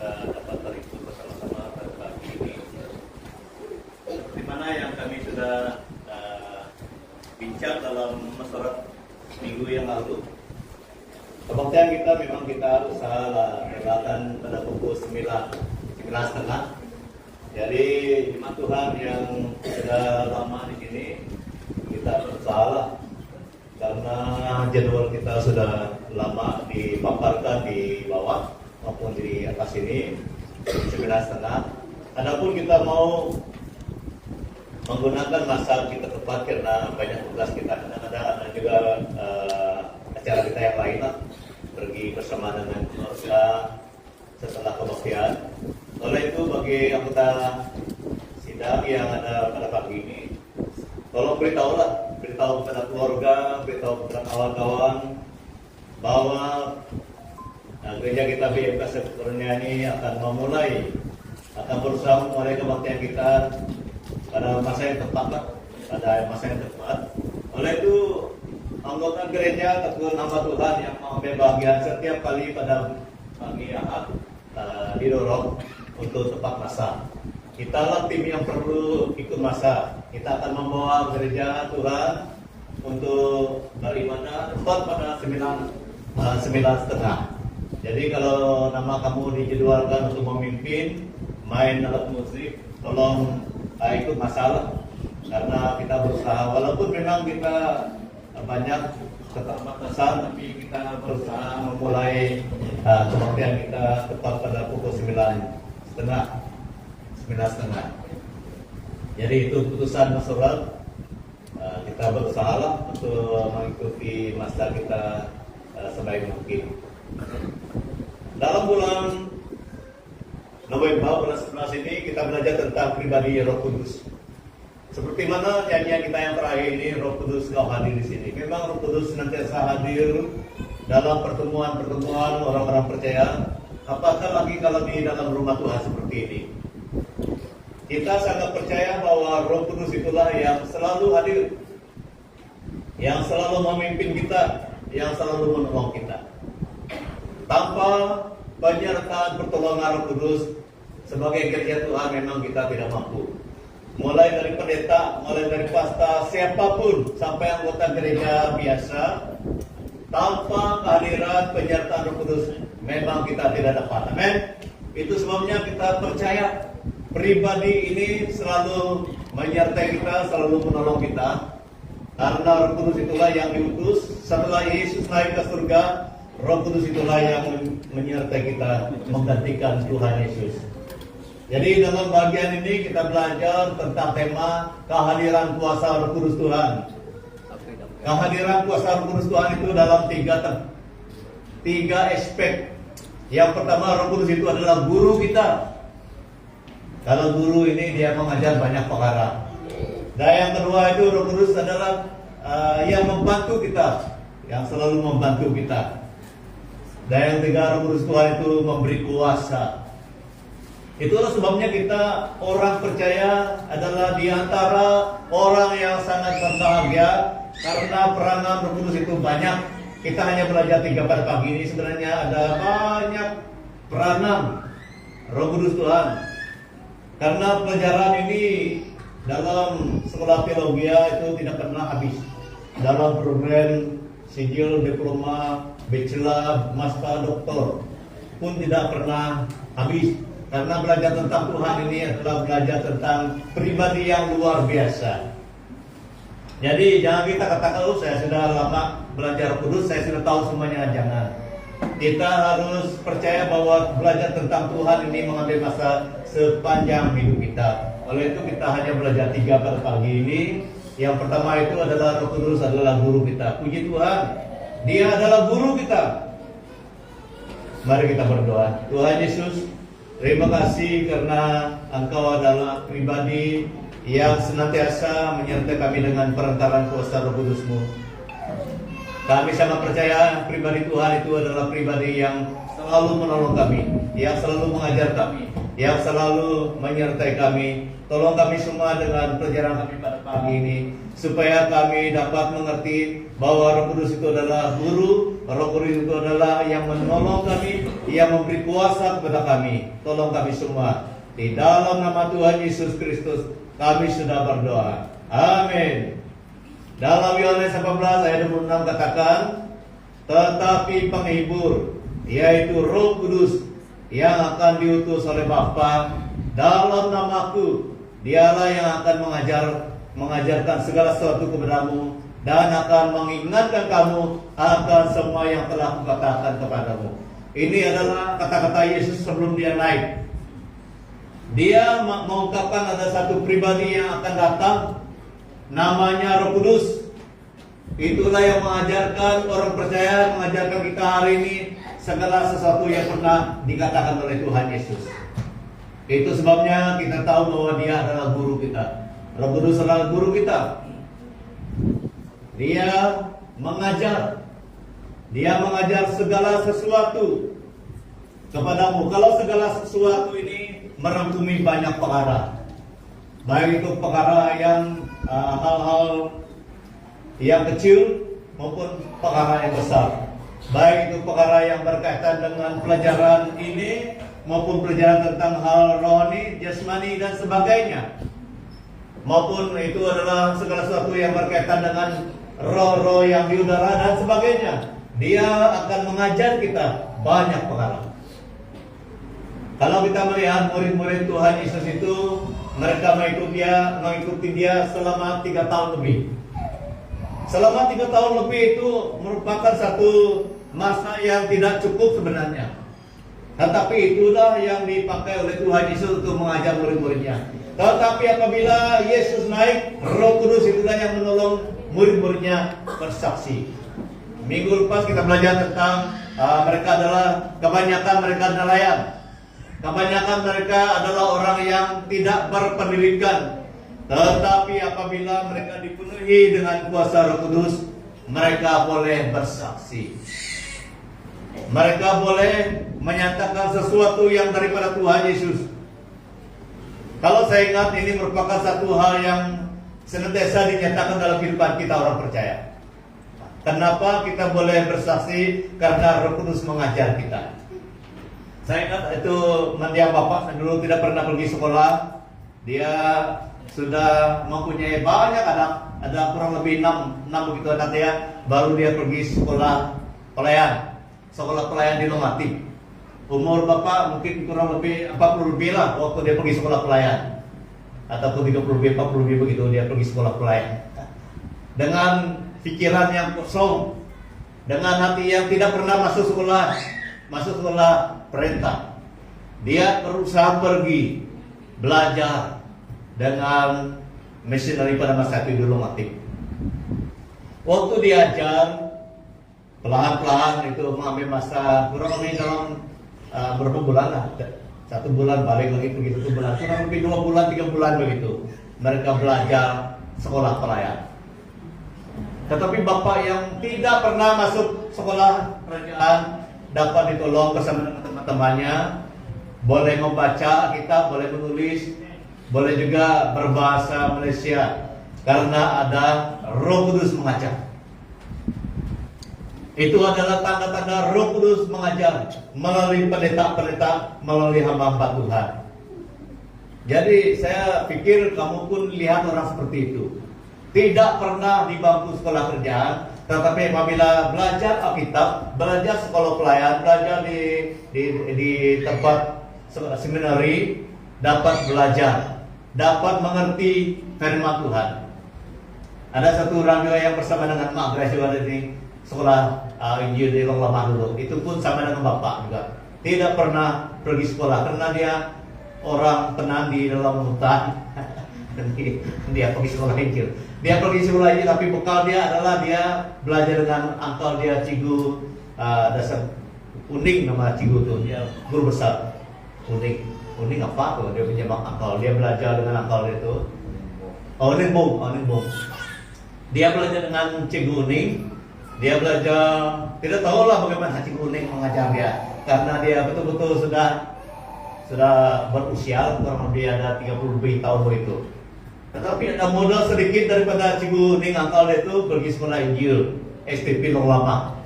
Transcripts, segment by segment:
kita dapat berikut bersama-sama pada pagi ini. Seperti mana yang kami sudah bincang dalam masyarakat minggu yang lalu, kebaktian kita memang kita usaha berlakukan pada pukul 9:30. Jadi jemaat Tuhan yang sudah lama di sini, kita berusaha karena jadwal kita sudah lama dipaparkan di bawah maupun di atas ini 9:30. Adapun kita mau menggunakan masa kita tepat karena banyak tugas kita, ada juga acara kita yang lain lah, pergi bersama dengan keluarga setelah kebaktian. Oleh itu bagi anggota sidang yang ada pada pagi ini, tolong beritahu kepada keluarga, beritahu kepada kawan-kawan bahwa gereja kita BMK Sekurnia ini akan berusaha memulai kebaktian kita pada masa yang tepat. Oleh itu anggota gereja ataupun hamba Tuhan yang mengambil bagian setiap kali pada pagi Ahad didorong untuk tepat masa. Kita lah tim yang perlu ikut masa. Kita akan membawa gereja Tuhan untuk beribadah tepat pada 9:30. Jadi kalau nama kamu dijadwalkan untuk memimpin main alat musik, tolong ikut masalah, karena kita berusaha walaupun memang kita banyak keterbatasan, tapi kita berusaha memulai kebaktian kita tepat pada pukul 9:30. Jadi itu putusan masyarakat, kita berusaha untuk mengikuti masa kita sebaik mungkin. Dalam bulan November bulan 11 ini kita belajar tentang pribadi Roh Kudus. Seperti mana nyanyian kita yang terakhir ini, Roh Kudus kau hadir di sini. Memang Roh Kudus senantiasa hadir dalam pertemuan-pertemuan orang-orang percaya. Apakah lagi kalau di dalam rumah Tuhan seperti ini? Kita sangat percaya bahwa Roh Kudus itulah yang selalu hadir, yang selalu memimpin kita, yang selalu menolong kita. Tanpa penyertaan pertolongan Roh Kudus, sebagai gereja Tuhan memang kita tidak mampu. Mulai dari pendeta, mulai dari pastor, siapapun sampai anggota gereja biasa, tanpa kehadiran penyertaan Roh Kudus memang kita tidak dapat. Amin. Itu sebabnya kita percaya pribadi ini selalu menyertai kita, selalu menolong kita. Karena Roh Kudus itulah yang diutus setelah Yesus naik ke surga. Roh Kudus itulah yang menyertai kita, menggantikan Tuhan Yesus. Jadi dalam bagian ini kita belajar tentang tema kehadiran kuasa Roh Kudus Tuhan. Kehadiran kuasa Roh Kudus Tuhan itu dalam tiga aspek. Yang pertama, Roh Kudus itu adalah guru kita. Kalau guru ini dia mengajar banyak perkara. Dan yang kedua itu Roh Kudus adalah yang membantu kita, yang selalu membantu kita. Dan yang ketiga, Roh Kudus Tuhan itu memberi kuasa. Itulah sebabnya kita orang percaya adalah di antara orang yang sangat berbahagia karena peranan Roh Kudus itu banyak. Kita hanya belajar 3 pada pagi ini, sebenarnya ada banyak peranan Roh Kudus Tuhan. Karena pelajaran ini dalam sekolah teologi itu tidak pernah habis. Dalam program sijil, diploma, bachelor, master, doktor pun tidak pernah habis. Karena belajar tentang Tuhan ini adalah belajar tentang pribadi yang luar biasa. Jadi jangan kita katakan, saya sudah lama belajar kudus, saya sudah tahu semuanya. Jangan. Kita harus percaya bahwa belajar tentang Tuhan ini mengambil masa sepanjang hidup kita. Oleh itu kita hanya belajar 3 pada pagi ini. Yang pertama itu adalah Roh Kudus adalah guru kita. Puji Tuhan, Dia adalah guru kita. Mari kita berdoa. Tuhan Yesus, terima kasih karena Engkau adalah pribadi yang senantiasa menyertai kami dengan perantaran kuasa Roh Kudus-Mu. Kami sangat percaya pribadi Tuhan itu adalah pribadi yang selalu menolong kami, yang selalu mengajar kami, yang selalu menyertai kami. Tolong kami semua dengan pelajaran kami pada pagi ini, supaya kami dapat mengerti bahwa Roh Kudus itu adalah guru, Roh Kudus itu adalah yang menolong kami, yang memberi kuasa kepada kami. Tolong kami semua. Di dalam nama Tuhan Yesus Kristus, kami sudah berdoa. Amin. Dalam Yohanes 18 ayat 26 katakan, tetapi penghibur, yaitu Roh Kudus, yang akan diutus oleh Bapa dalam namaku, dialah yang akan mengajarkan segala sesuatu kepadamu, dan akan mengingatkan kamu akan semua yang telah kukatakan kepadamu. Ini adalah kata-kata Yesus sebelum dia naik. Dia mengungkapkan ada satu pribadi yang akan datang, namanya Roh Kudus. Itulah yang mengajarkan orang percaya, mengajarkan kita hari ini segala sesuatu yang pernah dikatakan oleh Tuhan Yesus. Itu sebabnya kita tahu bahwa dia adalah guru kita. Roh Kudus adalah guru kita. Dia mengajar. Dia mengajar segala sesuatu kepadamu. Kalau segala sesuatu ini merangkumi banyak perkara, baik itu perkara yang hal-hal yang kecil maupun perkara yang besar, baik itu perkara yang berkaitan dengan pelajaran ini maupun pelajaran tentang hal rohani, jasmani dan sebagainya, maupun itu adalah segala sesuatu yang berkaitan dengan roh-roh yang di udara dan sebagainya. Dia akan mengajar kita banyak perkara. Kalau kita melihat murid-murid Tuhan Yesus itu, mereka mengikuti dia selama 3 tahun lebih. Selama 3 tahun lebih itu merupakan satu masa yang tidak cukup sebenarnya. Tetapi itulah yang dipakai oleh Tuhan Yesus untuk mengajar murid-muridnya. Tetapi apabila Yesus naik, Roh Kudus itulah yang menolong murid-muridnya bersaksi. Minggu lepas kita belajar tentang mereka adalah, kebanyakan mereka nelayan. Kebanyakan mereka adalah orang yang tidak berpendidikan. Tetapi apabila mereka dipenuhi dengan kuasa Roh Kudus, mereka boleh bersaksi. Mereka boleh menyatakan sesuatu yang daripada Tuhan Yesus. Kalau saya ingat, ini merupakan satu hal yang senantiasa dinyatakan dalam kehidupan kita orang percaya. Kenapa kita boleh bersaksi? Karena Roh Kudus mengajar kita. Saya ingat itu mendiang bapak, saya dulu tidak pernah pergi sekolah. Dia sudah mempunyai banyak anak, ada kurang lebih 6 begitu anak dia. Baru dia pergi sekolah pelayan di Lomati. Umur bapak mungkin kurang lebih 40 lebih lah waktu dia pergi sekolah pelayan, ataupun 30 lebih, 40 lebih begitu dia pergi sekolah pelayan. Dengan pikiran yang kosong, dengan hati yang tidak pernah masuk sekolah perintah, dia berusaha pergi belajar dengan misionari pada masa itu dulu aktif. Waktu diajar pelan-pelan itu mengambil masa kurang lebih dalam berapa bulan lah, 1 bulan balik lagi begitu, 1 bulan, kurang lebih 2 bulan 3 bulan begitu mereka belajar sekolah pelayan. Tetapi bapak yang tidak pernah masuk sekolah kerajaan dapat ditolong bersama dengan teman-temannya, boleh membaca kitab, boleh menulis, boleh juga berbahasa Malaysia, karena ada Roh Kudus mengajar. Itu adalah tanda-tanda Roh Kudus mengajar melalui pendeta-pendeta, melalui hamba-hamba Tuhan. Jadi saya pikir kamu pun lihat orang seperti itu, tidak pernah di bangku sekolah kerjaan, tetapi apabila belajar Alkitab, belajar sekolah pelayan, belajar di tempat seminari, dapat belajar, dapat mengerti firman Tuhan. Ada satu orang juga yang bersama dengan Mak Grace juga di sekolah Injil di Long Lama dulu. Itu pun sama dengan bapak juga. Tidak pernah pergi sekolah karena dia orang tenang di dalam hutan. Dia pergi sekolah Injil. Dia pergi sekolah Injil, tapi bekal dia adalah dia belajar dengan angkal dia, Cigu dasar Uning, nama Cigu tuh. Dia guru besar Uning apa tuh? Dia punya angkal. Dia belajar dengan angkal dia tuh. Uning Bung. Dia belajar dengan Cigu Uning. Dia belajar, tidak tahulah bagaimana Cikgu Ning mengajar dia, karena dia betul-betul sudah berusia, kurang lebih ada 30 lebih tahun itu. Tetapi ada modal sedikit daripada Cikgu Ning Angkal itu pergi sekolah Injil STP Long Lama.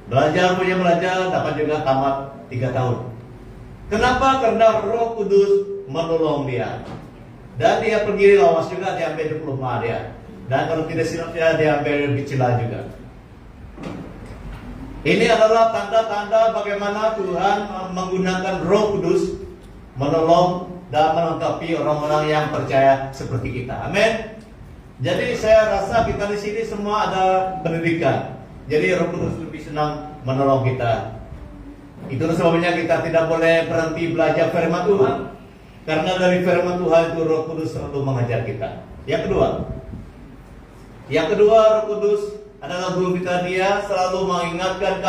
Belajar, dapat juga tamat 3 tahun. Kenapa? Karena Roh Kudus menolong dia. Dan dia pergi lawas juga, dia ambil diploma dia. Dan kalau tidak silap dia ambil bicela juga. Ini adalah tanda-tanda bagaimana Tuhan menggunakan Roh Kudus menolong dan melengkapi orang-orang yang percaya seperti kita. Amin. Jadi saya rasa kita di sini semua ada pendidikan. Jadi Roh Kudus lebih senang menolong kita. Itu sebabnya kita tidak boleh berhenti belajar firman Tuhan. Karena dari firman Tuhan itu Roh Kudus selalu mengajar kita. Yang kedua, Roh Kudus adalah guru kita. Dia selalu mengingatkan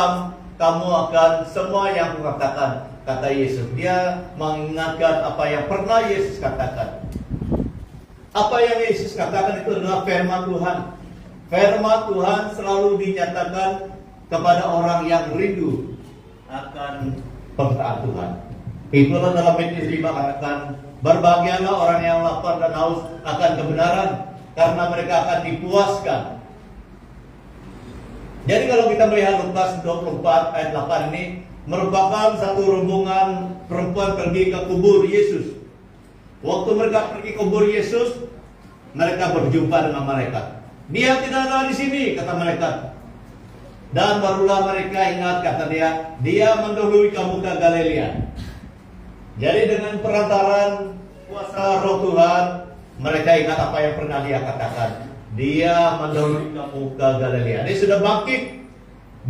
kamu akan semua yang kukatakan, kata Yesus. Dia mengingatkan apa yang pernah Yesus katakan. Apa yang Yesus katakan itu adalah firman Tuhan. Firman Tuhan selalu dinyatakan kepada orang yang rindu akan perkataan Tuhan. Itulah dalam Matius 5 katakan, berbahagialah orang yang lapar dan haus akan kebenaran, karena mereka akan dipuaskan. Jadi kalau kita melihat Lukas 24 ayat 8 ini merupakan satu rombongan perempuan pergi ke kubur Yesus. Waktu mereka pergi ke kubur Yesus, mereka berjumpa dengan malaikat. Dia tidak ada di sini, kata malaikat. Dan barulah mereka ingat, kata dia mendahului kamu ke Galilea. Jadi dengan perantaran kuasa Roh Tuhan, mereka ingat apa yang pernah dia katakan. Dia mendahului kamu ke Galilea. Dia sudah bangkit.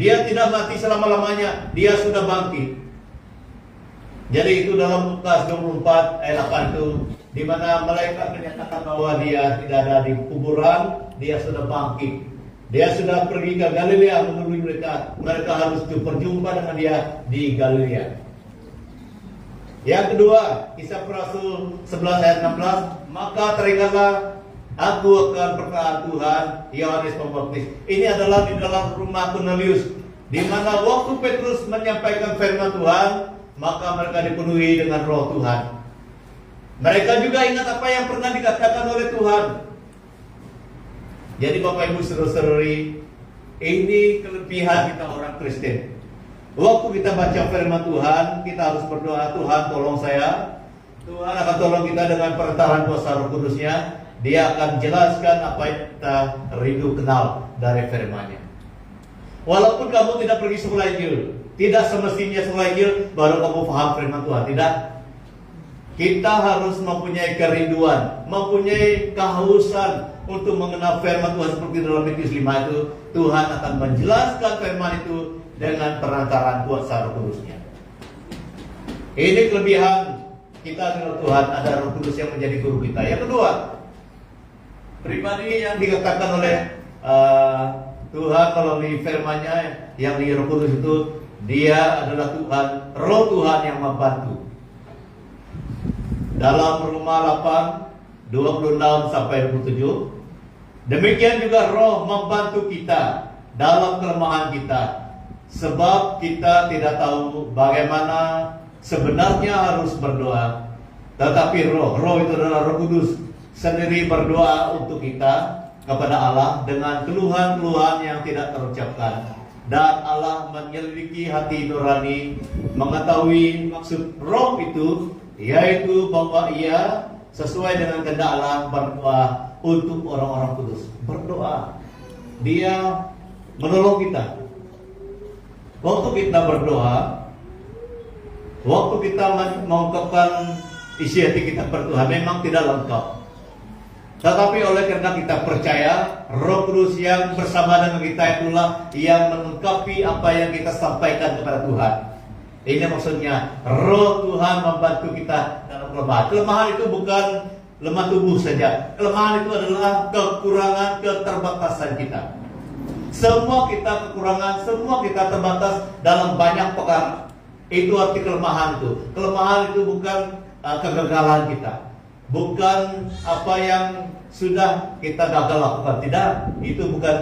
Dia tidak mati selama-lamanya. Dia sudah bangkit. Jadi itu dalam Lukas 24 ayat 8 itu, di mana malaikat menyatakan bahwa dia tidak ada di kuburan, dia sudah bangkit. Dia sudah pergi ke Galilea menemui mereka. Mereka harus berjumpa dengan dia di Galilea. Yang kedua, Kisah Rasul 11 ayat 16, maka teringatlah aku akan perkataan Tuhan, Yohanes Pembaptis. Ini adalah di dalam rumah Cornelius, di mana waktu Petrus menyampaikan firman Tuhan, maka mereka dipenuhi dengan Roh Tuhan. Mereka juga ingat apa yang pernah dikatakan oleh Tuhan. Jadi Bapak Ibu saudara-saudari, ini kelebihan kita orang Kristen. Waktu kita baca firman Tuhan, kita harus berdoa, Tuhan tolong saya. Tuhan akan tolong kita dengan perantaran kuasa Roh Kudusnya. Dia akan jelaskan apa yang kita rindu kenal dari firman-Nya. Walaupun kamu tidak pergi sekolah Injil, tidak semestinya sekolah Injil baru kamu paham firman Tuhan, tidak. Kita harus mempunyai kerinduan, mempunyai kehausan untuk mengenal firman Tuhan seperti dalam Matius 5 itu. Tuhan akan menjelaskan firman itu dengan perantaran kuasa Roh Kudusnya. Ini kelebihan kita dengan Tuhan, ada Roh Kudus yang menjadi guru kita. Yang kedua, pribadi yang dikatakan oleh Tuhan melalui firman-Nya yang di Roh Kudus itu, dia adalah Tuhan, Roh Tuhan yang membantu. Dalam Roma 8 26 sampai 27, demikian juga Roh membantu kita dalam kelemahan kita, sebab kita tidak tahu bagaimana sebenarnya harus berdoa. Tetapi Roh itu adalah Roh Kudus sendiri berdoa untuk kita kepada Allah dengan keluhan-keluhan yang tidak terucapkan. Dan Allah menyelidiki hati nurani, mengetahui maksud Roh itu, yaitu bahwa ia sesuai dengan kehendak Allah berdoa untuk orang-orang kudus. Berdoa, dia menolong kita. Waktu kita berdoa, waktu kita mengungkapkan isi hati kita pada Tuhan, memang tidak lengkap. Tetapi oleh karena kita percaya, Roh Kudus yang bersama dengan kita itulah yang melengkapi apa yang kita sampaikan kepada Tuhan. Ini maksudnya Roh Tuhan membantu kita dalam kelemahan. Kelemahan itu bukan lemah tubuh saja. Kelemahan itu adalah kekurangan, keterbatasan kita. Semua kita kekurangan, semua kita terbatas dalam banyak perkara. Itu arti kelemahan itu. Kelemahan itu bukan kegagalan kita, bukan apa yang sudah kita gagal lakukan. Tidak, itu bukan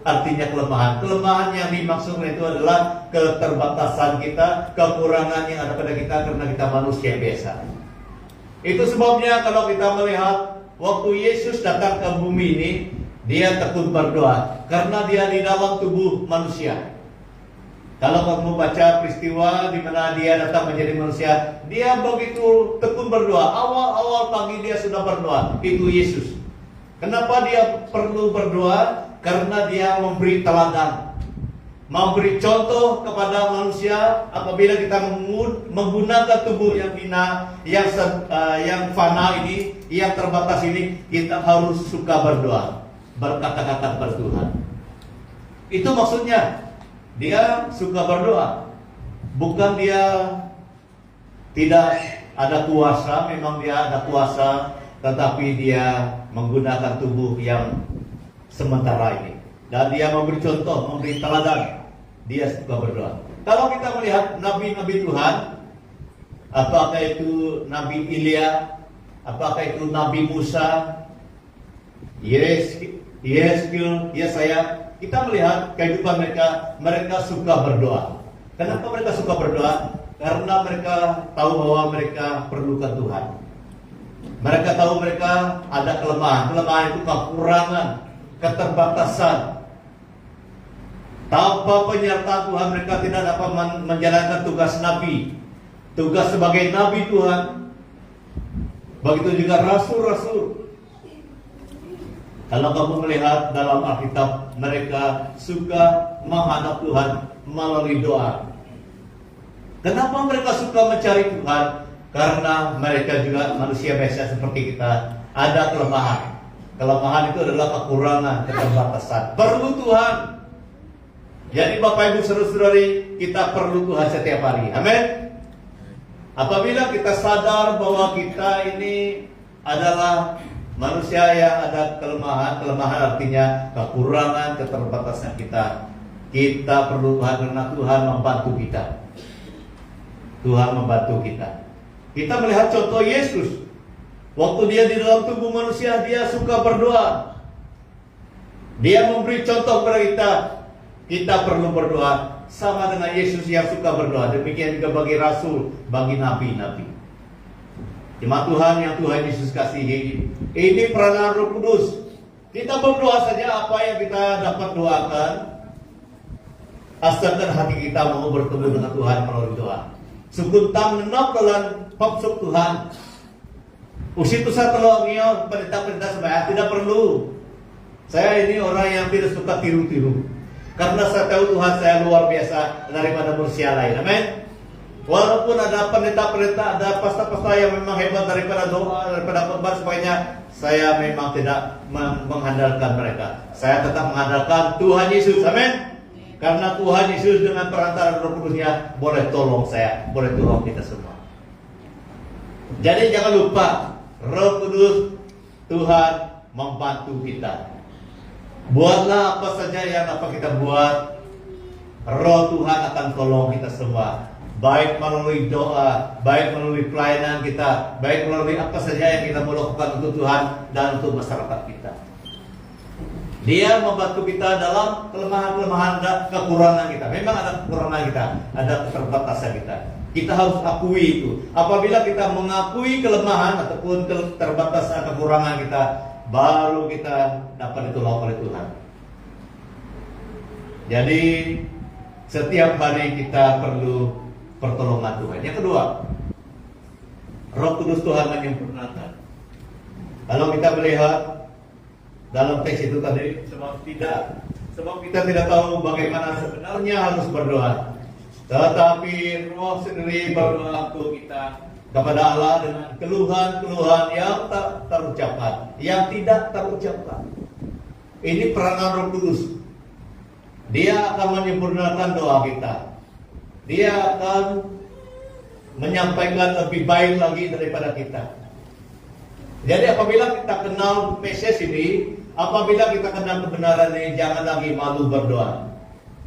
artinya kelemahan. Kelemahan yang dimaksudkan itu adalah keterbatasan kita, kekurangan yang ada pada kita karena kita manusia biasa. Itu sebabnya kalau kita melihat waktu Yesus datang ke bumi ini, dia tekun berdoa karena dia di dalam tubuh manusia. Kalau kamu baca peristiwa di mana dia datang menjadi manusia, dia begitu tekun berdoa. Awal-awal pagi dia sudah berdoa. Itu Yesus. Kenapa dia perlu berdoa? Karena dia memberi teladan, memberi contoh kepada manusia. Apabila kita menggunakan tubuh yang hina, yang fana ini, yang terbatas ini, kita harus suka berdoa, berkata-kata kepada Tuhan. Itu maksudnya. Dia suka berdoa. Bukan dia tidak ada kuasa, memang dia ada kuasa, tetapi dia menggunakan tubuh yang sementara ini. Dan dia memberi contoh, memberi teladan. Dia suka berdoa. Kalau kita melihat nabi-nabi Tuhan, apakah itu Nabi Ilya, apakah itu Nabi Musa, Yesaya, kita melihat kehidupan mereka suka berdoa. Kenapa mereka suka berdoa? Karena mereka tahu bahwa mereka perlukan Tuhan. Mereka tahu mereka ada kelemahan. Kelemahan itu kekurangan, keterbatasan. Tanpa penyertaan Tuhan mereka tidak dapat menjalankan tugas nabi, tugas sebagai nabi Tuhan. Begitu juga rasul-rasul. Kalau kamu melihat dalam Alkitab, mereka suka menghadap Tuhan melalui doa. Kenapa mereka suka mencari Tuhan? Karena mereka juga manusia biasa seperti kita. Ada kelemahan. Kelemahan itu adalah kekurangan, keterbatasan. Perlu Tuhan. Jadi Bapak Ibu saudara-saudari, kita perlu Tuhan setiap hari. Amin. Apabila kita sadar bahwa kita ini adalah manusia yang ada kelemahan artinya kekurangan, keterbatasan kita. Kita perlu Tuhan karena Tuhan membantu kita. Tuhan membantu kita. Kita melihat contoh Yesus. Waktu dia di dalam tubuh manusia, dia suka berdoa. Dia memberi contoh kepada kita. Kita perlu berdoa sama dengan Yesus yang suka berdoa. Demikian juga bagi rasul, bagi nabi-nabi. Jemaat Tuhan yang Tuhan Yesus kasihi, ini peranan Roh Kudus. Kita berdoa saja apa yang kita dapat doakan, asalkan hati kita mau bertemu dengan Tuhan melalui doa. Sukuntang nenap dalam papsuk Tuhan. Usit itu saya tolong perintah-perintah sebanyak tidak perlu. Saya ini orang yang tidak suka tiru-tiru. Karena saya tahu Tuhan saya luar biasa daripada manusia lain. Amin. Walaupun ada perintah-perintah, ada pasta-pasta yang memang hebat daripada doa, daripada khotbah sebagainya, saya memang tidak mengandalkan mereka. Saya tetap mengandalkan Tuhan Yesus. Amin. Karena Tuhan Yesus dengan perantara Roh Kudusnya boleh tolong saya, boleh tolong kita semua. Jadi jangan lupa, Roh Kudus Tuhan membantu kita. Buatlah apa saja yang dapat kita buat. Roh Tuhan akan tolong kita semua. Baik melalui doa, baik melalui pelayanan kita, baik melalui apa saja yang kita mau lakukan untuk Tuhan dan untuk masyarakat kita. Dia membantu kita dalam kelemahan-kelemahan dan kekurangan kita. Memang ada kekurangan kita, ada keterbatasan kita. Kita harus akui itu. Apabila kita mengakui kelemahan ataupun keterbatasan kekurangan kita, baru kita dapat ditolong oleh Tuhan. Jadi setiap hari kita perlu pertolongan Tuhan. Yang kedua, Roh Kudus Tuhan menyempurnakan. Kalau kita melihat dalam teks itu tadi, sebab kita tidak tahu bagaimana sebenarnya harus berdoa. Tetapi Roh sendiri berdoa untuk kita kepada Allah dengan keluhan-keluhan yang tak terucapkan, yang tidak terucapkan. Ini peranan Roh Kudus. Dia akan menyempurnakan doa kita. Dia akan menyampaikan lebih baik lagi daripada kita. Jadi apabila kita kenal Mesias ini, apabila kita kenal kebenaran ini, jangan lagi malu berdoa.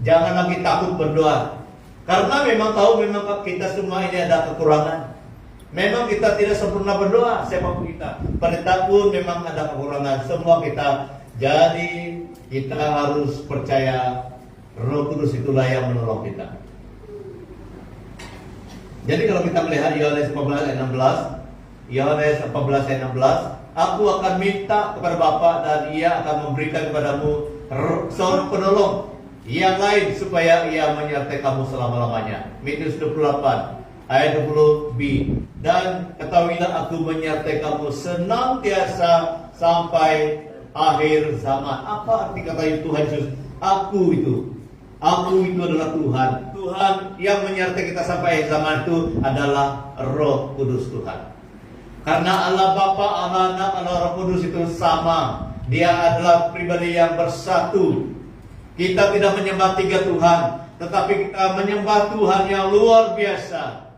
Jangan lagi takut berdoa. Karena memang tahu memang kita semua ini ada kekurangan. Memang kita tidak sempurna berdoa, siapapun kita. Pendeta pun memang ada kekurangan, semua kita. Jadi kita harus percaya Roh Kudus itulah yang menolong kita. Jadi kalau kita melihat Yohanes 14 ayat 16, Yohanes 14 ayat 16, aku akan minta kepada Bapa dan Ia akan memberikan kepadamu seorang penolong yang lain supaya Ia menyertai kamu selama-lamanya. Matius 28 ayat 20b. Dan ketahuilah aku menyertai kamu senantiasa sampai akhir zaman. Apa arti kata Tuhan Yesus? Aku itu adalah Tuhan. Tuhan yang menyertai kita sampai akhir zaman itu adalah Roh Kudus Tuhan. Karena Allah Bapa, Allah Anak, Allah Roh Kudus itu sama. Dia adalah pribadi yang bersatu. Kita tidak menyembah tiga Tuhan, tetapi kita menyembah Tuhan yang luar biasa.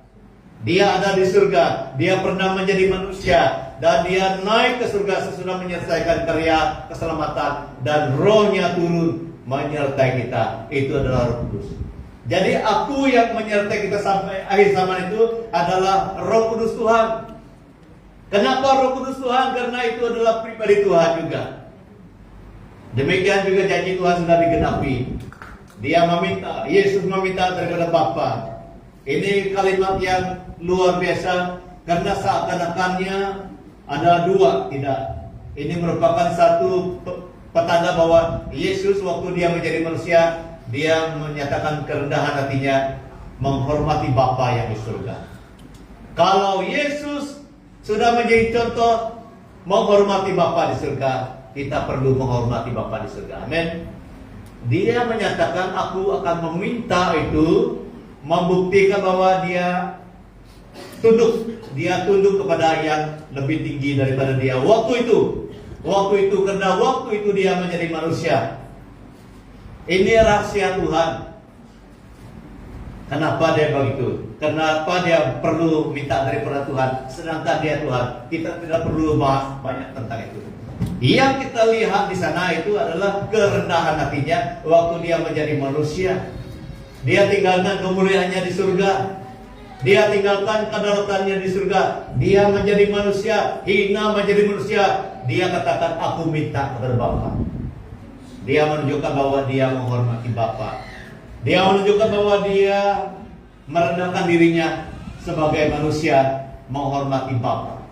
Dia ada di surga, dia pernah menjadi manusia, dan dia naik ke surga sesudah menyelesaikan karya keselamatan, dan Roh-Nya turun menyertai kita. Itu adalah Roh Kudus. Jadi aku yang menyertai kita sampai akhir zaman itu adalah Roh Kudus Tuhan. Kenapa Roh Kudus Tuhan? Karena itu adalah pribadi Tuhan juga. Demikian juga janji Tuhan sudah digenapi. Dia meminta, Yesus meminta daripada Bapa. Ini kalimat yang luar biasa, karena seakan-akannya ada dua. Tidak. Ini merupakan satu petanda bahwa Yesus waktu dia menjadi manusia, dia menyatakan kerendahan hatinya, menghormati Bapa yang di surga. Kalau Yesus sudah menjadi contoh menghormati Bapa di surga, kita perlu menghormati Bapa di surga. Amin. Dia menyatakan, aku akan meminta itu, membuktikan bahwa dia tunduk kepada yang lebih tinggi daripada dia. Waktu itu karena waktu itu dia menjadi manusia. Ini rahasia Tuhan. Kenapa dia begitu? Kenapa dia perlu minta daripada Tuhan? Sedangkan dia Tuhan. Kita tidak perlu bahas banyak tentang itu. Yang kita lihat di sana itu adalah kerendahan hatinya waktu dia menjadi manusia. Dia tinggalkan kemuliaannya di surga. Dia tinggalkan kedaratannya di surga. Dia menjadi manusia, hina menjadi manusia. Dia katakan, aku minta kepada Bapa. Dia menunjukkan bahwa dia menghormati Bapa. Dia menunjukkan bahwa dia merendahkan dirinya sebagai manusia, menghormati Bapa.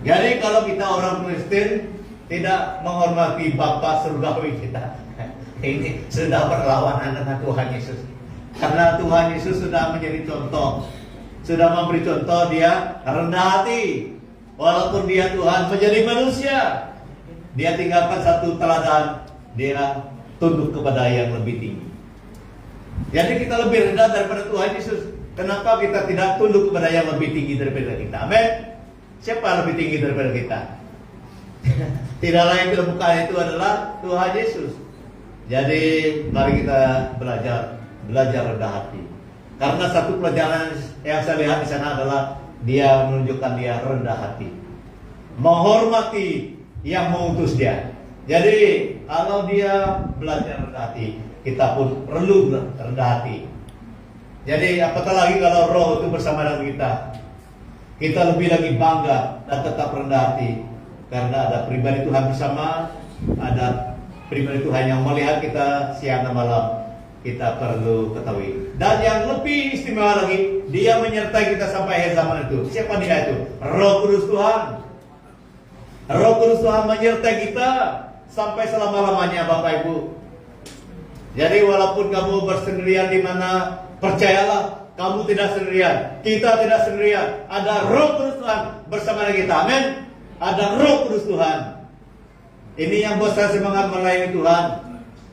Jadi kalau kita orang Kristen tidak menghormati Bapa surgawi kita, ini sudah berlawanan dengan Tuhan Yesus. Karena Tuhan Yesus sudah menjadi contoh, sudah memberi contoh, dia rendah hati. Walaupun dia Tuhan menjadi manusia, dia tinggalkan satu teladan, dia tunduk kepada yang lebih tinggi. Jadi kita lebih rendah daripada Tuhan Yesus. Kenapa kita tidak tunduk kepada yang lebih tinggi daripada kita? Amin. Siapa yang lebih tinggi daripada kita? Tidak lain tidak bukan, itu adalah Tuhan Yesus. Jadi mari kita belajar rendah hati. Karena satu pelajaran yang saya lihat di sana adalah dia menunjukkan dia rendah hati, menghormati yang mengutus dia. Jadi kalau dia belajar rendah hati, kita pun perlu rendah hati. Jadi apatah lagi kalau Roh itu bersama dengan kita lebih lagi bangga dan tetap rendah hati, karena ada pribadi Tuhan bersama, ada pribadi Tuhan yang melihat kita siang dan malam. Kita perlu ketahui. Dan yang lebih istimewa lagi, dia menyertai kita sampai akhir zaman itu. Siapa dia itu? Roh Kudus Tuhan. Roh Kudus Tuhan menyertai kita sampai selama-lamanya, Bapak Ibu. Jadi walaupun kamu bersendirian di mana, percayalah, kamu tidak sendirian. Kita tidak sendirian. Ada Roh Kudus Tuhan bersama dengan kita. Amin. Ada Roh Kudus Tuhan. Ini yang buat saya semangat melayani Tuhan.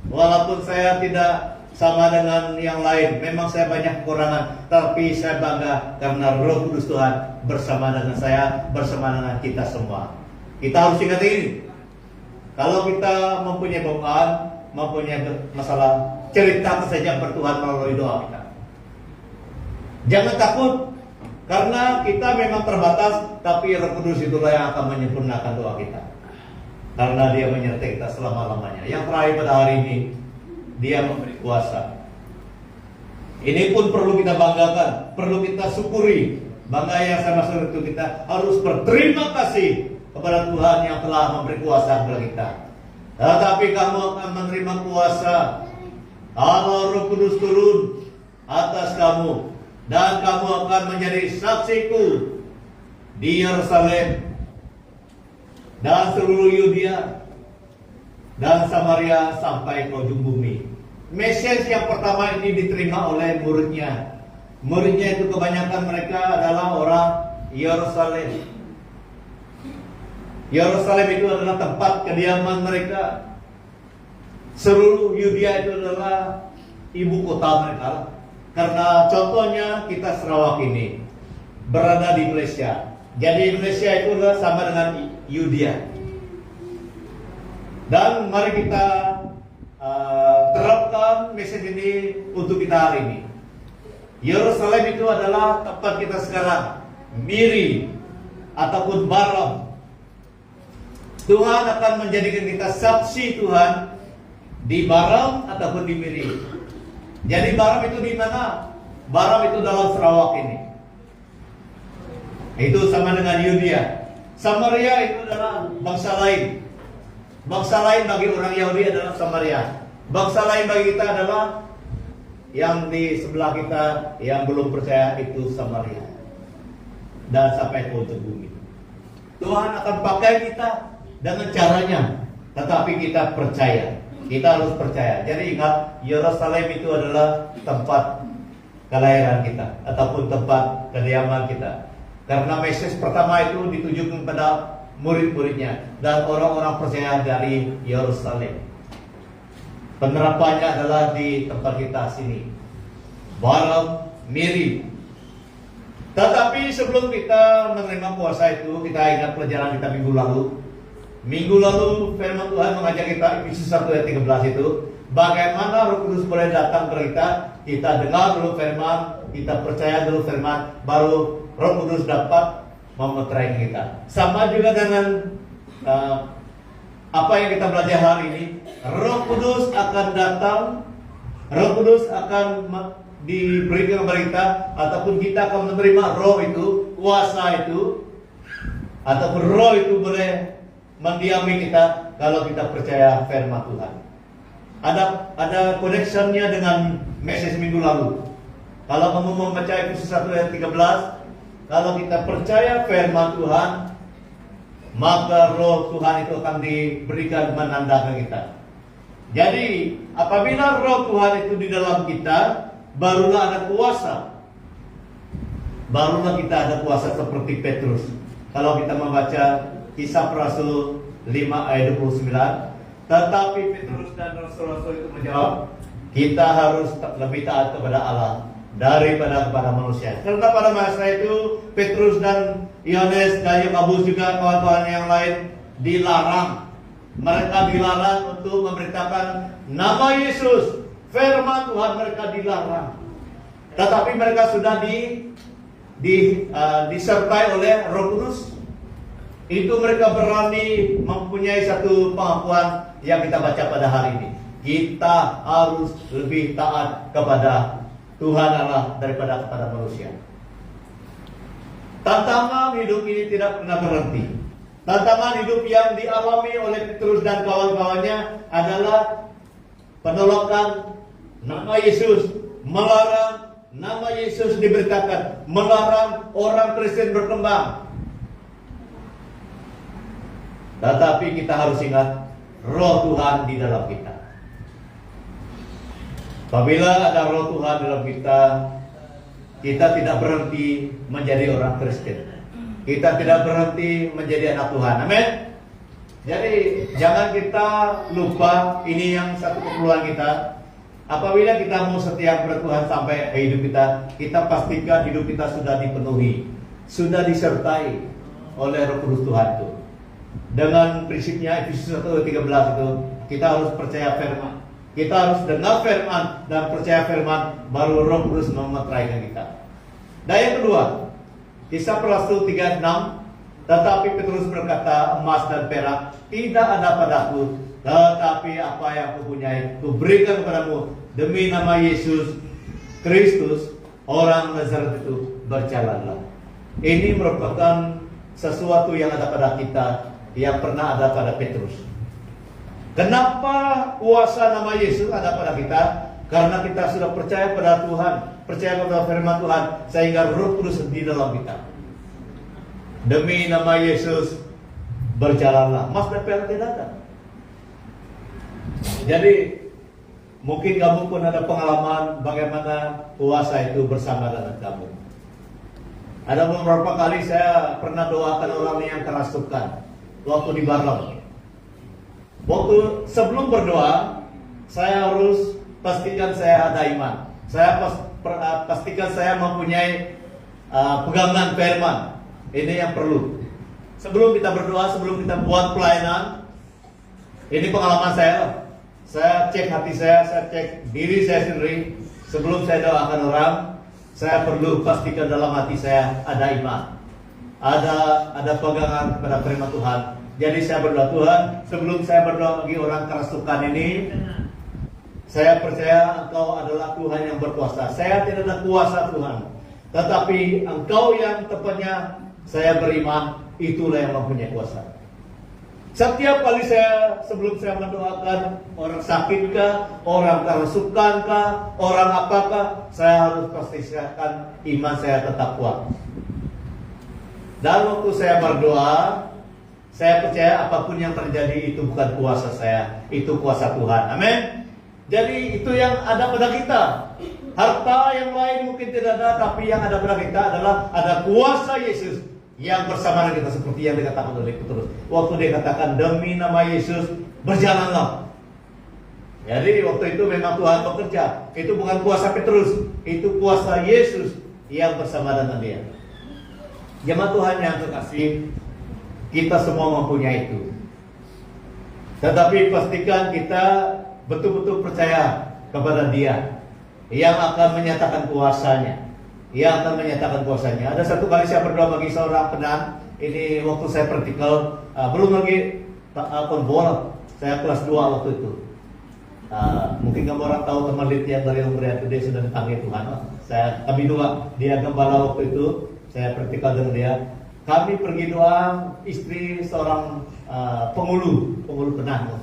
Walaupun saya tidak sama dengan yang lain, memang saya banyak kekurangan, tapi saya bangga karena Roh Kudus Tuhan bersama dengan saya, bersama dengan kita semua. Kita harus ingat ini. Kalau kita mempunyai bawaan, mempunyai masalah, ceritakan saja kepada Tuhan melalui doa kita. Jangan takut, karena kita memang terbatas, tapi Roh Kudus itulah yang akan menyempurnakan doa kita. Karena dia menyertai kita selama-lamanya. Yang terakhir pada hari ini, dia memberi kuasa. Ini pun perlu kita banggakan, perlu kita syukuri. Bangga yang saya maksud itu, kita harus berterima kasih kepada Tuhan yang telah memberi kuasa kepada kita. Tetapi kamu akan menerima kuasa kalau Roh Kudus turun atas kamu, dan kamu akan menjadi saksiku di Yerusalem dan seluruh Yudea dan Samaria sampai ke ujung bumi. Message yang pertama ini diterima oleh muridnya. Muridnya itu kebanyakan mereka adalah orang Yerusalem. Yerusalem itu adalah tempat kediaman mereka. Seluruh Yudea itu adalah ibu kota mereka. Karena contohnya kita Sarawak ini berada di Malaysia. Jadi Malaysia itu adalah sama dengan Yudea. Dan mari kita terapkan message ini untuk kita hari ini. Yerusalem itu adalah tempat kita sekarang, Miri ataupun Baram. Tuhan akan menjadikan kita saksi Tuhan di Baram ataupun di Miri. Jadi Baram itu di mana? Baram itu dalam Sarawak ini. Itu sama dengan Yudea. Samaria itu adalah bangsa lain. Bangsa lain bagi orang Yahudi adalah Samaria. Bangsa lain bagi kita adalah yang di sebelah kita yang belum percaya, itu Samaria. Dan sampai ke ujung bumi. Tuhan akan pakai kita dengan caranya, tetapi kita percaya. Kita harus percaya. Jadi ingat, Yerusalem itu adalah tempat kelahiran kita ataupun tempat kediaman kita. Karena message pertama itu ditujukan pada murid-muridnya dan orang-orang percaya dari Yerusalem. Penerapannya adalah di tempat kita sini, Baram, Miri. Tetapi sebelum kita menerima kuasa itu, kita ingat pelajaran kita minggu lalu. Minggu lalu firman Tuhan mengajak kita, Efesus 1 ayat 13 itu, bagaimana Roh Kudus boleh datang kepada kita. Kita dengar dulu firman, kita percaya dulu firman, baru Roh Kudus dapat memeterai kita. Sama juga dengan apa yang kita belajar hari ini. Roh Kudus akan datang, Roh Kudus akan diberikan kepada kita, ataupun kita akan menerima Roh itu, kuasa itu, ataupun Roh itu boleh mendiami kita kalau kita percaya firman Tuhan. Ada connectionnya dengan message minggu lalu. Kalau kamu membaca Efesus 1 ayat 13, kalau kita percaya firman Tuhan, maka Roh Tuhan itu akan diberikan menandakan kita. Jadi apabila Roh Tuhan itu di dalam kita, barulah ada kuasa. Barulah kita ada kuasa seperti Petrus. Kalau kita membaca Kisah Rasul 5 ayat 29, tetapi Petrus dan Rasul-Rasul itu menjawab, kita harus lebih taat kepada Allah daripada kepada manusia. Karena pada masa itu Petrus dan Yohanes dan Yakobus juga kawan-kawan yang lain dilarang. Mereka dilarang untuk memberitakan nama Yesus, firman Tuhan, mereka dilarang. Tetapi mereka sudah disertai oleh Roh Kudus. Itu mereka berani mempunyai satu pengakuan yang kita baca pada hari ini. Kita harus lebih taat kepada Tuhan Allah daripada kepada manusia. Tantangan hidup ini tidak pernah berhenti. Tantangan hidup yang dialami oleh Petrus dan kawan-kawannya adalah penolakan nama Yesus, melarang nama Yesus diberitakan, melarang orang Kristen berkembang. Tetapi kita harus ingat, Roh Tuhan di dalam kita. Apabila ada Roh Tuhan dalam kita, kita tidak berhenti menjadi orang Kristen. Kita tidak berhenti menjadi anak Tuhan. Amin. Jadi jangan kita lupa, ini yang satu keperluan kita. Apabila kita mau setia kepada Tuhan sampai hidup kita, kita pastikan hidup kita sudah dipenuhi, sudah disertai oleh Roh Kudus Tuhan itu. Dengan prinsipnya Efesus 1:13 itu, kita harus percaya firman. Kita harus dengar firman dan percaya firman, baru Roh Kudus memeteraikan kita. Dan yang kedua, Kisah Rasul 3:6, tetapi Petrus berkata, emas dan perak tidak ada padaku, tetapi apa yang kupunyai kuberikan kepadamu. Demi nama Yesus Kristus, orang Nazaret itu, berjalanlah. Ini merupakan sesuatu yang ada pada kita, yang pernah ada pada Petrus. Kenapa kuasa nama Yesus ada pada kita? Karena kita sudah percaya pada Tuhan, percaya pada firman Tuhan, sehingga Roh Kudus di dalam kita. Demi nama Yesus berjalanlah. Mas DPR tidak ada. Jadi mungkin kamu pun ada pengalaman bagaimana kuasa itu bersama dengan kamu. Ada beberapa kali saya pernah doakan orang yang kerasukan waktu di Barlam. Waktu sebelum berdoa, saya harus pastikan saya ada iman. Saya pastikan saya mempunyai pegangan firman. Ini yang perlu. Sebelum kita berdoa, sebelum kita buat pelayanan, ini pengalaman saya. Saya cek hati saya cek diri saya sendiri. Sebelum saya doakan orang, saya perlu pastikan dalam hati saya ada iman, ada pegangan kepada firman Tuhan. Jadi saya berdoa, Tuhan, sebelum saya berdoa bagi orang kerasukan ini, saya percaya Engkau adalah Tuhan yang berkuasa. Saya tidak ada kuasa Tuhan, tetapi Engkau yang tepatnya saya beriman, itulah yang mempunyai kuasa. Setiap kali sebelum saya mendoakan orang sakit kah, orang kerasukan kah, orang apakah, saya harus pastikan iman saya tetap kuat. Dan waktu saya berdoa, saya percaya apapun yang terjadi itu bukan kuasa saya, itu kuasa Tuhan. Amin. Jadi itu yang ada pada kita. Harta yang lain mungkin tidak ada, tapi yang ada pada kita adalah ada kuasa Yesus yang bersama dengan kita, seperti yang dikatakan oleh Petrus. Waktu dia katakan demi nama Yesus berjalanlah. Jadi waktu itu memang Tuhan bekerja. Itu bukan kuasa Petrus, itu kuasa Yesus yang bersama dengan dia. Jemaat Tuhan yang terkasih, kita semua mempunyai itu. Tetapi pastikan kita betul-betul percaya kepada Dia yang akan menyatakan kuasanya. Yang akan menyatakan kuasanya. Ada satu kali saya berdoa bagi seorang penan. Ini waktu saya praktikal, belum lagi konvol. Saya kelas 2 waktu itu. Mungkin kamu orang tahu teman Lit yang dari Umbria itu, dia sudah dipanggil Tuhan. Kami dua, dia gembala waktu itu. Saya praktikal dengan dia. Kami pergi doa, istri seorang pengulu penan.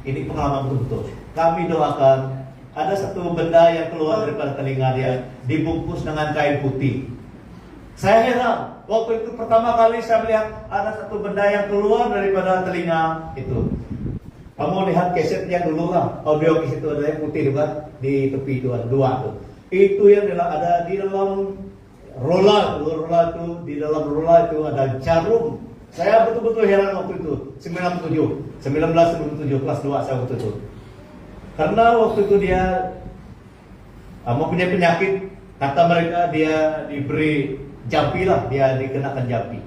Ini pengalaman betul-betul. Kami doakan. Ada satu benda yang keluar daripada telinga dia, dibungkus dengan kain putih. Saya heran, waktu itu pertama kali saya melihat ada satu benda yang keluar daripada telinga itu. Kamu lihat keset yang dulu lah, audio keset itu ada yang putih juga di tepi itu ada 2 tuh. Itu yang ada di dalam rola itu, di dalam rola itu ada jarum. Saya betul-betul heran waktu itu, 1997 kelas 2 saya waktu itu. Karena waktu itu dia mempunyai penyakit, kata mereka dia diberi jampi lah, dia dikenakan jampi.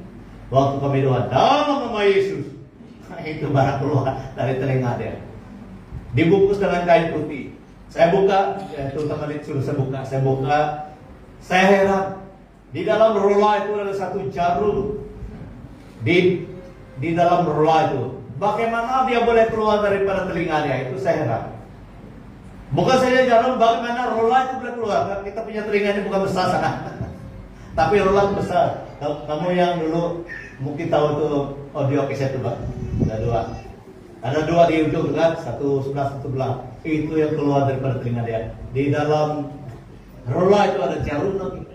Waktu kami doa dalam nama Yesus, itu barang keluar dari telinga dia. Dibungkus dengan kain putih. Saya buka, terutama suruh saya buka, saya heran. Di dalam rola itu ada satu jarum. Di dalam rola itu, bagaimana dia boleh keluar daripada telinga dia? Itu saya heran. Bukan saja jarum, bagaimana rola itu boleh keluar? Karena kita punya telinga ini bukan besar sangat, tapi rola itu besar. Kamu yang dulu mungkin tahu itu audio cassette itu, Pak. Ada 2 di ujung kan, satu sebelah satu belah. Itu yang keluar daripada telinga dia. Di dalam rola itu ada jarum lagi.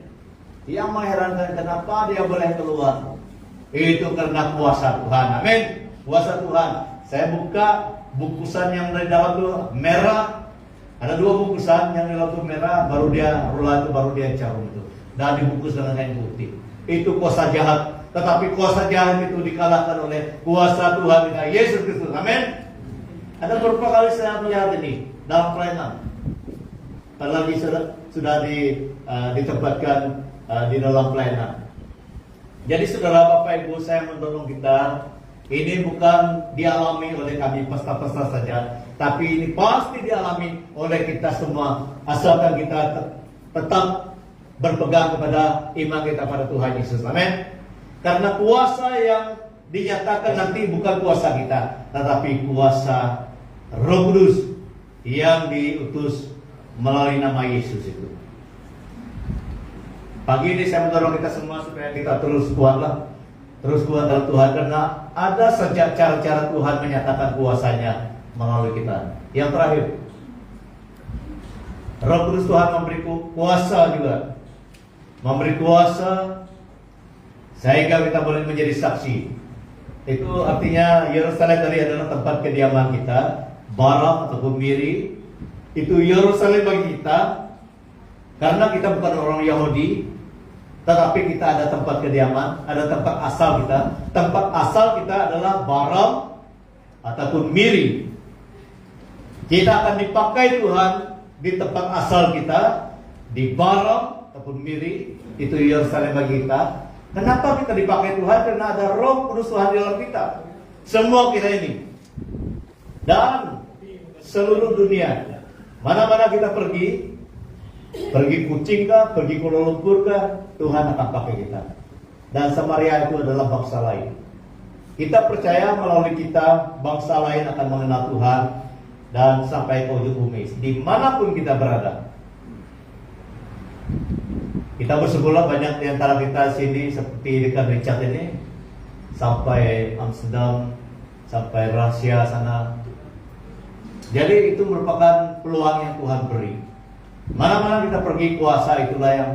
Yang mengherankan kenapa dia boleh keluar? Itu karena kuasa Tuhan. Amin. Kuasa Tuhan. Saya buka bungkusan yang dari dalam itu merah. Ada 2 bungkusan, yang di dalam itu merah, baru dia rola itu, baru dia jarum itu, dan dibungkus dengan kain putih. Itu kuasa jahat, tetapi kuasa jahat itu dikalahkan oleh kuasa Tuhan kita Yesus Kristus. Amin. Ada beberapa kali saya melihat ini dalam pelayanan. Apalagi sudah ditempatkan di dalam pelayanan. Jadi saudara, Bapak Ibu, saya mendorong kita, ini bukan dialami oleh kami pesta-pesta saja, tapi ini pasti dialami oleh kita semua, asalkan kita tetap berpegang kepada iman kita pada Tuhan Yesus. Amin. Karena kuasa yang dinyatakan nanti bukan kuasa kita, tetapi kuasa Roh Kudus yang diutus melalui nama Yesus itu. Pagi ini saya mendorong kita semua supaya kita terus kuat dalam Tuhan, karena ada sejak cara-cara Tuhan menyatakan kuasanya melalui kita. Yang terakhir, Roh Kudus Tuhan memberi kuasa juga, memberi kuasa sehingga kita boleh menjadi saksi. Itu artinya Yerusalem tadi adalah tempat kediaman kita, Barak ataupun Miri. Itu Yerusalem bagi kita, karena kita bukan orang Yahudi, tetapi kita ada tempat kediaman, ada tempat asal kita. Tempat asal kita adalah Barak ataupun Miri. Kita akan dipakai Tuhan di tempat asal kita, di Barak ataupun Miri. Itu Yerusalem bagi kita. Kenapa kita dipakai Tuhan? Karena ada Roh Kudus Tuhan di dalam kita. Semua kita ini. Dan seluruh dunia. Mana-mana kita pergi Kucing kah, pergi Kuala Lumpur kah, Tuhan akan pakai kita. Dan Samaria itu adalah bangsa lain. Kita percaya melalui kita, bangsa lain akan mengenal Tuhan dan sampai ke ujung bumi, dimanapun kita berada. Kita bersekolah banyak di antara kita sini, seperti dekat Richard ini, sampai Amsterdam, sampai Rusia sana. Jadi itu merupakan peluang yang Tuhan beri. Mana-mana kita pergi, kuasa itulah yang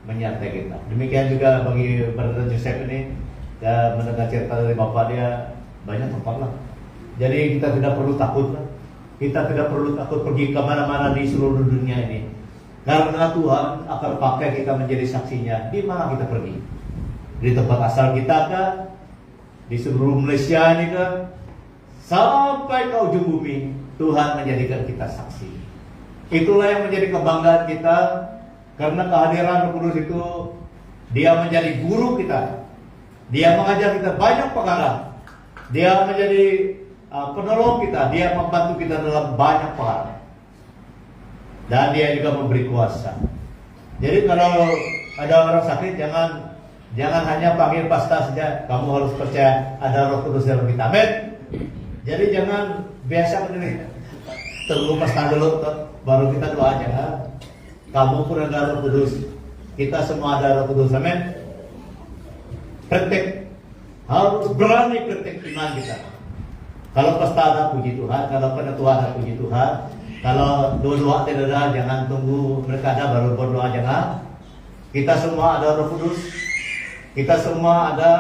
menyertai kita. Demikian juga bagi Brother Joseph ini, ya, mendengar cerita dari bapak dia, banyak tempat lah. Jadi kita tidak perlu takut lah. Kita tidak perlu takut pergi ke mana-mana di seluruh dunia ini. Karena Tuhan akan pakai kita menjadi saksinya di mana kita pergi. Di tempat asal kita kah, di seluruh Malaysia ini kah, sampai ke ujung bumi, Tuhan menjadikan kita saksi. Itulah yang menjadi kebanggaan kita, karena kehadiran Roh Kudus itu, Dia menjadi guru kita. Dia mengajar kita banyak perkara. Dia menjadi penolong kita. Dia membantu kita dalam banyak perkara. Dan Dia juga memberi kuasa. Jadi kalau ada orang sakit, jangan hanya panggil pastor saja. Kamu harus percaya ada Roh Kudus dalam kita. Amin. Jadi jangan biasa menderita. Tunggu pastor dulu, baru kita doa aja. Kamu pun ada Roh Kudus. Kita semua ada Roh Kudus. Amin. Praktek. Harus berani praktek iman kita. Kalau pastor ada, puji Tuhan. Kalau penetua ada, puji Tuhan. Kalau doa tidak ada, jangan tunggu mereka ada baru berdoa, jangan. Kita semua ada Roh Kudus. Kita semua ada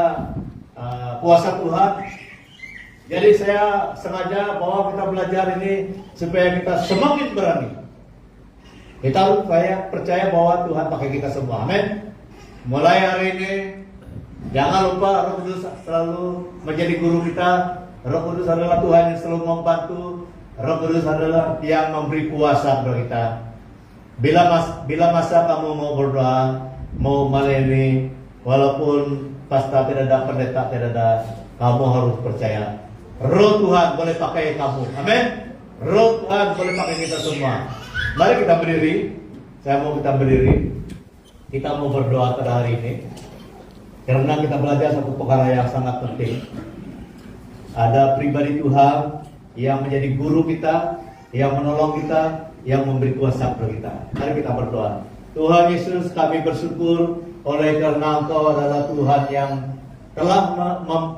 kuasa Tuhan. Jadi saya sengaja bahwa kita belajar ini supaya kita semakin berani. Kita percaya bahwa Tuhan pakai kita semua. Amin. Mulai hari ini, jangan lupa Roh Kudus selalu menjadi guru kita. Roh Kudus adalah Tuhan yang selalu membantu. Roh Kudus adalah yang memberi kuasa kepada kita. Bila masa kamu mau berdoa, mau melayani, walaupun pastor tidak ada, pendeta tidak ada, kamu harus percaya Roh Tuhan boleh pakai kamu. Amin. Roh Tuhan boleh pakai kita semua. Mari kita berdiri. Saya mau kita berdiri. Kita mau berdoa pada hari ini, karena kita belajar satu perkara yang sangat penting. Ada pribadi Tuhan yang menjadi guru kita, yang menolong kita, yang memberi kuasa kepada kita. Mari kita berdoa. Tuhan Yesus, kami bersyukur oleh karena Engkau adalah Tuhan yang telah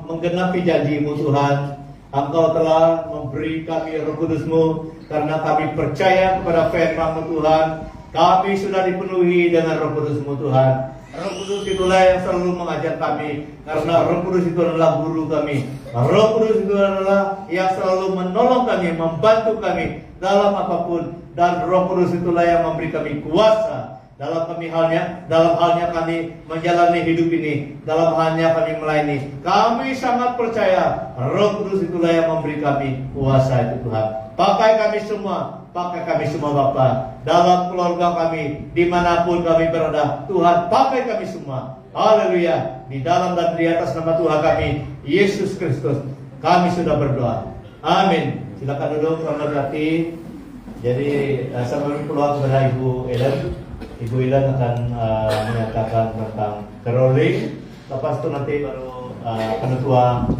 menggenapi janji-Mu Tuhan. Engkau telah memberi kami Roh Kudus-Mu, karena kami percaya kepada firman-Mu Tuhan. Kami sudah dipenuhi dengan Roh Kudus-Mu Tuhan. Roh Kudus itulah yang selalu mengajar kami, karena Roh Kudus itu adalah guru kami. Roh Kudus itu adalah yang selalu menolong kami, membantu kami dalam apapun. Dan Roh Kudus itulah yang memberi kami kuasa dalam halnya kami menjalani hidup ini, dalam halnya kami melayani. Kami sangat percaya Roh Kudus itulah yang memberi kami kuasa itu Tuhan. Pakai kami semua Bapa, dalam keluarga kami, dimanapun kami berada. Tuhan, pakai kami semua. Haleluya. Di dalam dan di atas nama Tuhan kami, Yesus Kristus, kami sudah berdoa. Amin. Silakan duduk, selamat berarti. Jadi saya beri peluang kepada Ibu Ellen. Ibu Ellen akan menyatakan tentang caroling. Lepas itu nanti baru penetua